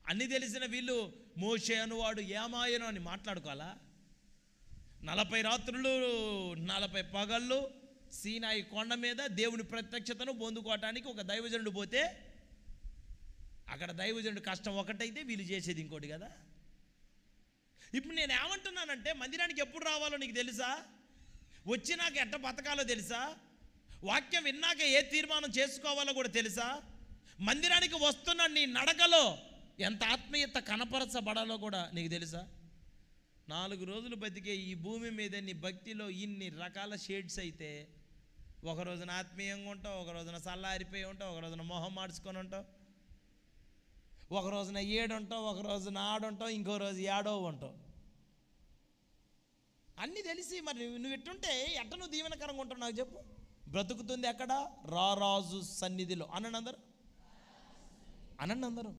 అన్నీ తెలిసిన వీళ్ళు మోషే అనువాడు ఏమాయను అని మాట్లాడుకోవాలా? 40 రాత్రులు 40 పగళ్ళు సీనాయి కొండ మీద దేవుని ప్రత్యక్షతను పొందుకోవటానికి ఒక దైవజనుడు పోతే అక్కడ దైవజనుడు కష్టం ఒకటైతే వీళ్ళు చేసేది ఇంకోటి కదా. ఇప్పుడు నేను ఏమంటున్నానంటే, మందిరానికి ఎప్పుడు రావాలో నీకు తెలుసా? వచ్చినాక ఎట్ట బతకాలో తెలుసా? వాక్యం విన్నాక ఏ తీర్మానం చేసుకోవాలో కూడా తెలుసా? మందిరానికి వస్తున్న నీ నడకలో ఎంత ఆత్మీయత కనపరచబడాలో కూడా నీకు తెలుసా? 4 రోజులు బతికే ఈ భూమి మీద నీ భక్తిలో ఇన్ని రకాల షేడ్స్ అయితే, ఒక రోజున ఆత్మీయంగా ఉంటావు, ఒక రోజున చల్లారిపోయి ఉంటావు, ఒక రోజున మొహం మార్చుకొని ఉంటావు, ఒక రోజున ఏడుంటావు, ఒక రోజున ఆడుంటావు, ఇంకో రోజు ఏడో ఉంటావు. అన్నీ తెలిసి మరి నువ్వు ఇట్టుంటే ఎట్ట నువ్వు దీవెనకరంగా ఉంటావు నాకు చెప్పు. బ్రతుకుతుంది ఎక్కడ? రారాజు సన్నిధిలో. అనండి అందరూ.